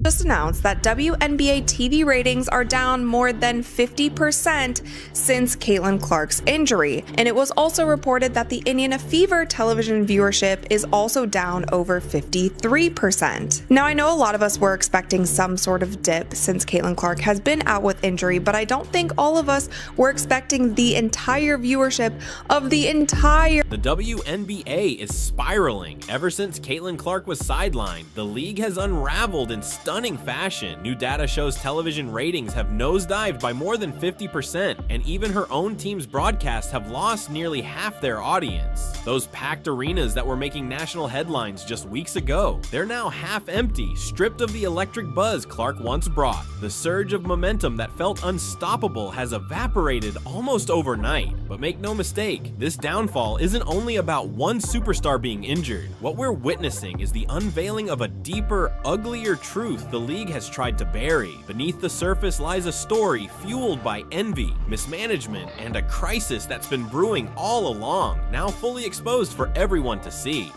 just announced that WNBA TV ratings are down more than 50% since Caitlin Clark's injury, and it was also reported that the Indiana Fever television viewership is also down over 53%. Now, I know a lot of us were expecting some sort of dip since Caitlin Clark has been out with injury, but I don't think all of us were expecting the entire viewership of the entire... The WNBA is spiraling. Ever since Caitlin Clark was sidelined, the league has unraveled in stunning fashion. New data shows television ratings have nosedived by more than 50%, and even her own team's broadcasts have lost nearly half their audience. Those packed arenas that were making national headlines just weeks ago, they're now half empty, stripped of the electric buzz Clark once brought. The surge of momentum that felt unstoppable has evaporated almost overnight. But make no mistake, this downfall isn't only about one superstar being injured. What we're witnessing is the unveiling of a deeper, uglier truth the league has tried to bury. Beneath the surface lies a story fueled by envy, mismanagement, and a crisis that's been brewing all along, now fully exposed for everyone to see.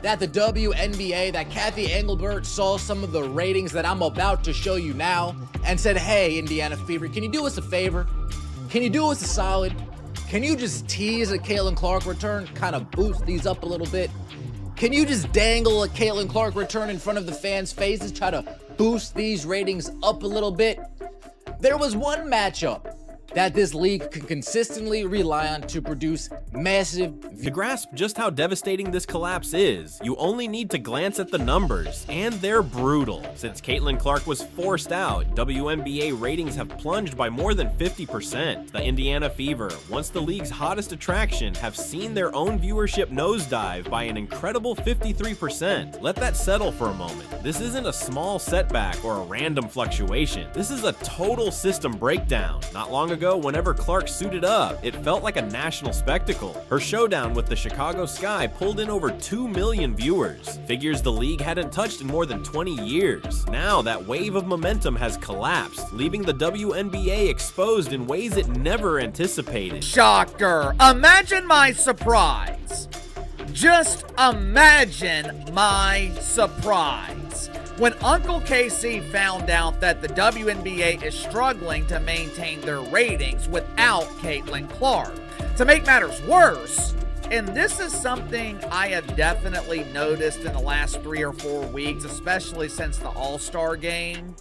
That the WNBA, that Kathy Engelbert saw some of the ratings that I'm about to show you now and said, hey, Indiana Fever, can you do us a favor? Can you do us a solid? Can you just tease a Caitlin Clark return, kind of boost these up a little bit? Can you just dangle a Caitlin Clark return in front of the fans' faces, try to boost these ratings up a little bit? There was one matchup that this league can consistently rely on to produce massive... To grasp just how devastating this collapse is, you only need to glance at the numbers, and they're brutal. Since Caitlin Clark was forced out, WNBA ratings have plunged by more than 50%. The Indiana Fever, once the league's hottest attraction, have seen their own viewership nosedive by an incredible 53%. Let that settle for a moment. This isn't a small setback or a random fluctuation. This is a total system breakdown. Not long ago, whenever Clark suited up, it felt like a national spectacle. Her showdown with the Chicago Sky pulled in over 2 million viewers, figures the league hadn't touched in more than 20 years. Now that wave of momentum has collapsed, leaving the WNBA exposed in ways it never anticipated. Shocker! Imagine my surprise. Just imagine my surprise when Uncle Casey found out that the WNBA is struggling to maintain their ratings without Caitlin Clark. To make matters worse, and this is something I have definitely noticed in the last 3 or 4 weeks, especially since the All-Star game,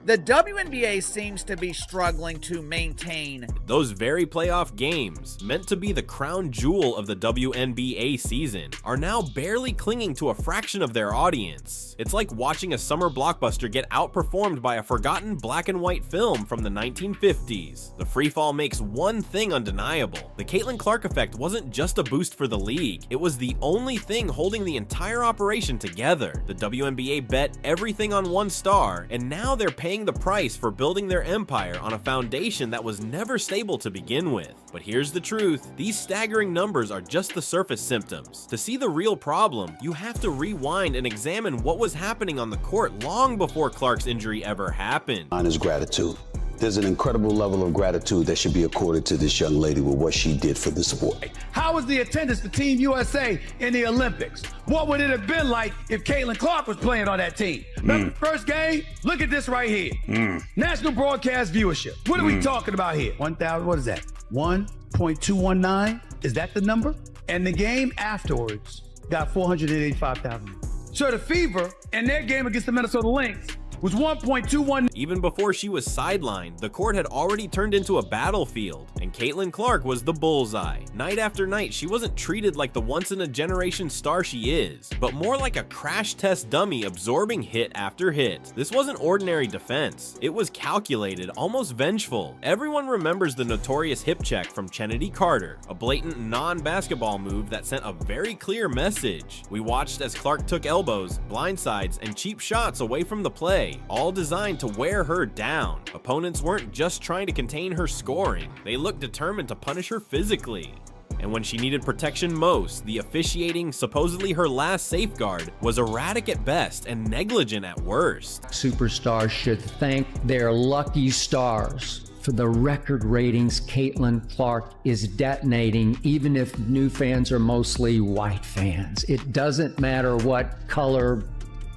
the WNBA seems to be struggling to maintain those very playoff games, meant to be the crown jewel of the WNBA season, are now barely clinging to a fraction of their audience. It's like watching a summer blockbuster get outperformed by a forgotten black and white film from the 1950s. The freefall makes one thing undeniable. The Caitlin Clark effect wasn't just a boost for the league, it was the only thing holding the entire operation together. The WNBA bet everything on one star, and now they're paying the price for building their empire on a foundation that was never stable to begin with. But here's the truth, these staggering numbers are just the surface symptoms. To see the real problem, you have to rewind and examine what was happening on the court long before Clark's injury ever happened. Mine is gratitude. There's an incredible level of gratitude that should be accorded to this young lady with what she did for the sport. How was the attendance for Team USA in the Olympics? What would it have been like if Caitlin Clark was playing on that team? Remember the first game? Look at this right here. National broadcast viewership. What are we talking about here? 1,000, what is that? 1.219? Is that the number? And the game afterwards got 485,000. So the Fever and their game against the Minnesota Lynx was 1.21. Even before she was sidelined, the court had already turned into a battlefield, and Caitlin Clark was the bullseye. Night after night, she wasn't treated like the once-in-a-generation star she is, but more like a crash test dummy absorbing hit after hit. This wasn't ordinary defense. It was calculated, almost vengeful. Everyone remembers the notorious hip check from Chennedy Carter, a blatant non-basketball move that sent a very clear message. We watched as Clark took elbows, blindsides, and cheap shots away from the play, all designed to wear her down. Opponents weren't just trying to contain her scoring, they looked determined to punish her physically. And when she needed protection most, the officiating, supposedly her last safeguard, was erratic at best and negligent at worst. Superstars should thank their lucky stars for the record ratings Caitlin Clark is detonating, even if new fans are mostly white fans. It doesn't matter what color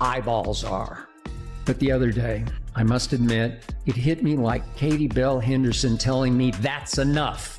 eyeballs are. But the other day, I must admit, it hit me like Katie Bell Henderson telling me that's enough.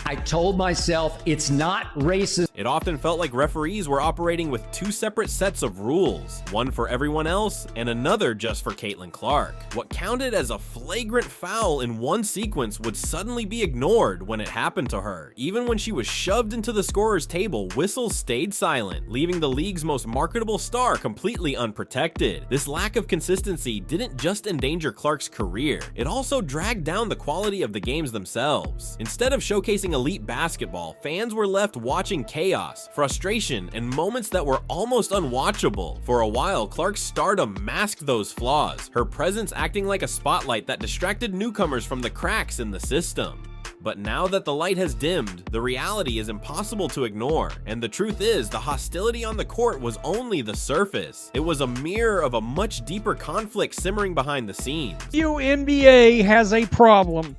I told myself it's not racist. It often felt like referees were operating with two separate sets of rules, one for everyone else and another just for Caitlin Clark. What counted as a flagrant foul in one sequence would suddenly be ignored when it happened to her. Even when she was shoved into the scorer's table, whistles stayed silent, leaving the league's most marketable star completely unprotected. This lack of consistency didn't just endanger Clark's career, it also dragged down the quality of the games themselves. Instead of showcasing elite basketball, fans were left watching chaos, frustration, and moments that were almost unwatchable. For a while, Clark's stardom masked those flaws, her presence acting like a spotlight that distracted newcomers from the cracks in the system. But now that the light has dimmed, the reality is impossible to ignore, and the truth is, the hostility on the court was only the surface. It was a mirror of a much deeper conflict simmering behind the scenes. WNBA has a problem.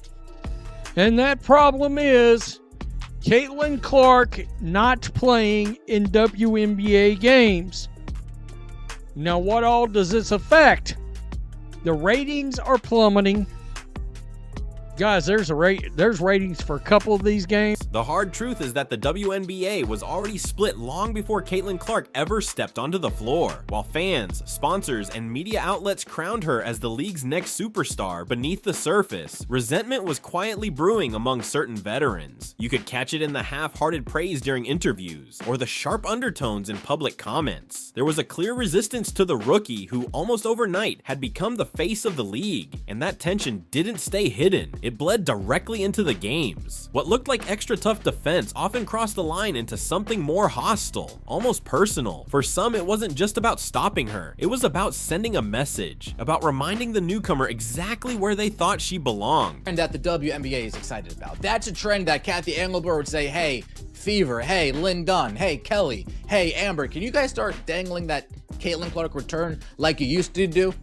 And that problem is Caitlin Clark not playing in WNBA games. Now, what all does this affect? The ratings are plummeting. Guys, there's ratings for a couple of these games. The hard truth is that the WNBA was already split long before Caitlin Clark ever stepped onto the floor. While fans, sponsors, and media outlets crowned her as the league's next superstar, beneath the surface, resentment was quietly brewing among certain veterans. You could catch it in the half-hearted praise during interviews, or the sharp undertones in public comments. There was a clear resistance to the rookie who almost overnight had become the face of the league, and that tension didn't stay hidden. It bled directly into the games. What looked like extra tough defense often crossed the line into something more hostile, almost personal. For some, it wasn't just about stopping her. It was about sending a message, about reminding the newcomer exactly where they thought she belonged. And that the WNBA is excited about. That's a trend that Kathy Engelbert would say, hey, Fever, hey, Lynn Dunn, hey, Kelly, hey, Amber, can you guys start dangling that Caitlin Clark return like you used to do?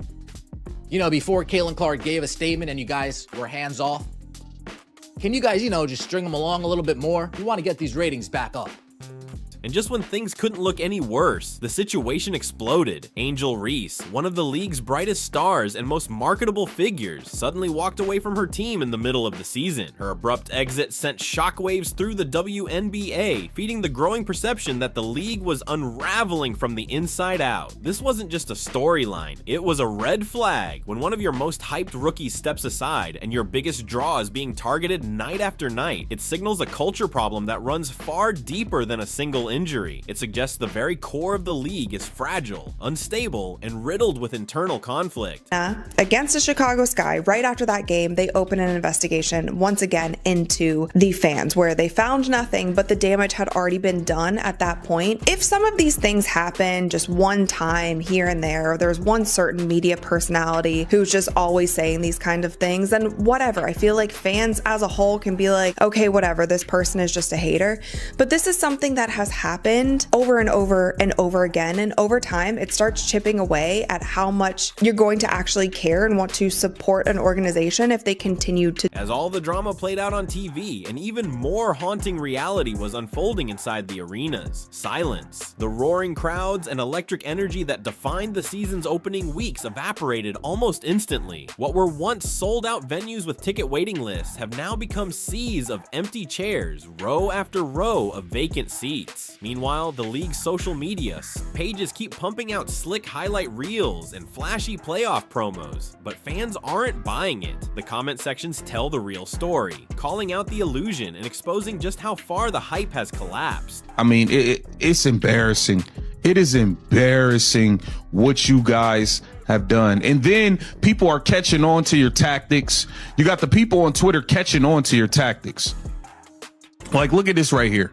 You know, before Caitlin Clark gave a statement and you guys were hands off. Can you guys, just string them along a little bit more? We want to get these ratings back up. And just when things couldn't look any worse, the situation exploded. Angel Reese, one of the league's brightest stars and most marketable figures, suddenly walked away from her team in the middle of the season. Her abrupt exit sent shockwaves through the WNBA, feeding the growing perception that the league was unraveling from the inside out. This wasn't just a storyline, it was a red flag. When one of your most hyped rookies steps aside and your biggest draw is being targeted night after night, it signals a culture problem that runs far deeper than a single injury. It suggests the very core of the league is fragile, unstable, and riddled with internal conflict. Against the Chicago Sky, right after that game, they opened an investigation once again into the fans, where they found nothing, but the damage had already been done at that point. If some of these things happen just one time here and there, or there's one certain media personality who's just always saying these kind of things, then whatever. I feel like fans as a whole can be like, okay, whatever, this person is just a hater. But this is something that has happened over and over and over again, and over time it starts chipping away at how much you're going to actually care and want to support an organization if they continue to. As all the drama played out on TV, an even more haunting reality was unfolding inside the arenas. Silence. The roaring crowds and electric energy that defined the season's opening weeks evaporated almost instantly. What were once sold-out venues with ticket waiting lists have now become seas of empty chairs, row after row of vacant seats. Meanwhile, the league's social media pages keep pumping out slick highlight reels and flashy playoff promos, but fans aren't buying it. The comment sections tell the real story, calling out the illusion and exposing just how far the hype has collapsed. I mean, it's embarrassing. It is embarrassing what you guys have done. And then people are catching on to your tactics. You got the people on Twitter catching on to your tactics. Like, look at this right here.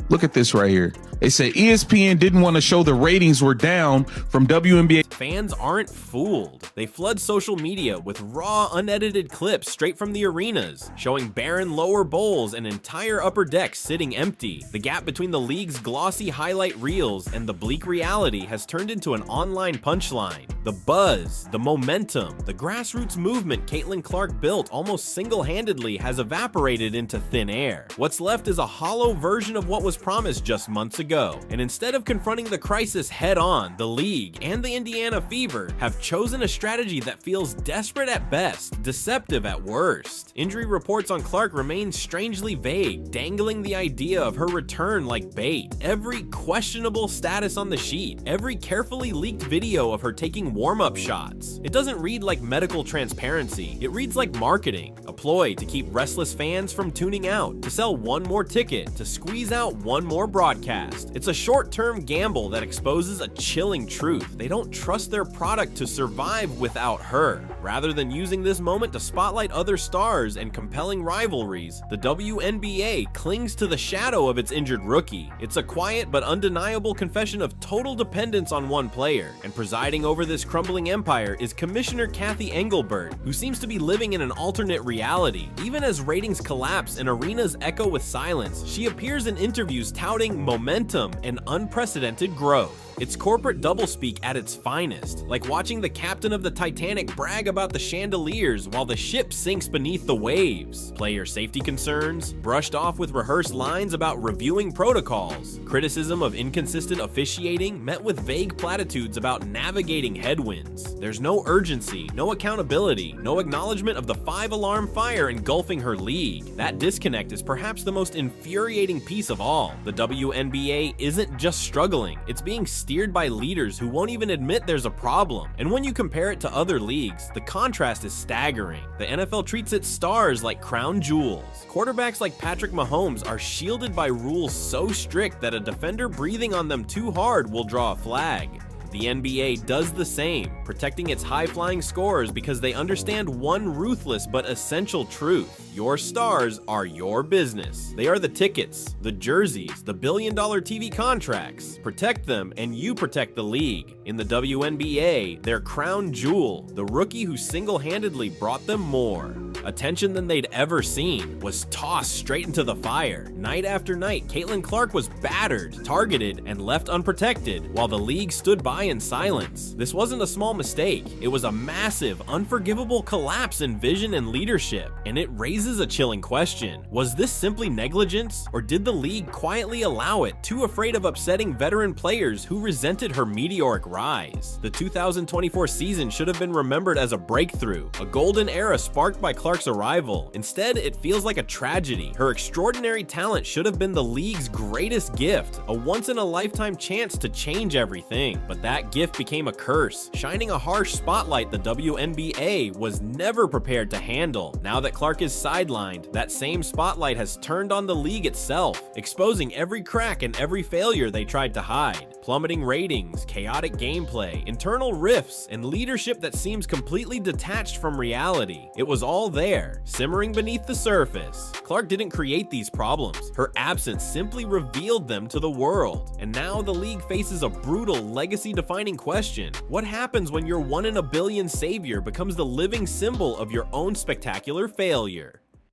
Look at this right here. They say ESPN didn't want to show the ratings were down from WNBA. Fans aren't fooled. They flood social media with raw, unedited clips straight from the arenas, showing barren lower bowls and entire upper decks sitting empty. The gap between the league's glossy highlight reels and the bleak reality has turned into an online punchline. The buzz, the momentum, the grassroots movement Caitlin Clark built almost single-handedly has evaporated into thin air. What's left is a hollow version of what was promised just months ago. And instead of confronting the crisis head-on, the league and the Indiana Fever have chosen a strategy that feels desperate at best, deceptive at worst. Injury reports on Clark remain strangely vague, dangling the idea of her return like bait. Every questionable status on the sheet, every carefully leaked video of her taking warm-up shots. It doesn't read like medical transparency, it reads like marketing, a ploy to keep restless fans from tuning out, to sell one more ticket, to squeeze out one more broadcast. It's a short-term gamble that exposes a chilling truth. They don't trust their product to survive without her. Rather than using this moment to spotlight other stars and compelling rivalries, the WNBA clings to the shadow of its injured rookie. It's a quiet but undeniable confession of total dependence on one player, and presiding over this crumbling empire is Commissioner Kathy Engelbert, who seems to be living in an alternate reality. Even as ratings collapse and arenas echo with silence, she appears in interviews touting momentum and unprecedented growth. It's corporate doublespeak at its finest, like watching the captain of the Titanic brag about the chandeliers while the ship sinks beneath the waves. Player safety concerns, brushed off with rehearsed lines about reviewing protocols. Criticism of inconsistent officiating met with vague platitudes about navigating headwinds. There's no urgency, no accountability, no acknowledgement of the 5-alarm fire engulfing her league. That disconnect is perhaps the most infuriating piece of all. The WNBA isn't just struggling, it's being steered by leaders who won't even admit there's a problem. And when you compare it to other leagues, the contrast is staggering. The NFL treats its stars like crown jewels. Quarterbacks like Patrick Mahomes are shielded by rules so strict that a defender breathing on them too hard will draw a flag. The NBA does the same, protecting its high-flying scorers because they understand one ruthless but essential truth. Your stars are your business. They are the tickets, the jerseys, the billion-dollar TV contracts. Protect them and you protect the league. In the WNBA, their crown jewel, the rookie who single-handedly brought them more attention than they'd ever seen, was tossed straight into the fire. Night after night, Caitlin Clark was battered, targeted, and left unprotected, while the league stood by in silence. This wasn't a small mistake. It was a massive, unforgivable collapse in vision and leadership, and it raises a chilling question. Was this simply negligence, or did the league quietly allow it, too afraid of upsetting veteran players who resented her meteoric rise? The 2024 season should have been remembered as a breakthrough, a golden era sparked by Clark's arrival. Instead, it feels like a tragedy. Her extraordinary talent should have been the league's greatest gift, a once-in-a-lifetime chance to change everything. But that gift became a curse, shining a harsh spotlight the WNBA was never prepared to handle. Now that Clark is sidelined, that same spotlight has turned on the league itself, exposing every crack and every failure they tried to hide. Plummeting ratings, chaotic gameplay, internal rifts, and leadership that seems completely detached from reality. It was all there, simmering beneath the surface. Clark didn't create these problems. Her absence simply revealed them to the world. And now the league faces a brutal, legacy-defining question. What happens when your 1 in a billion savior becomes the living symbol of your own spectacular failure?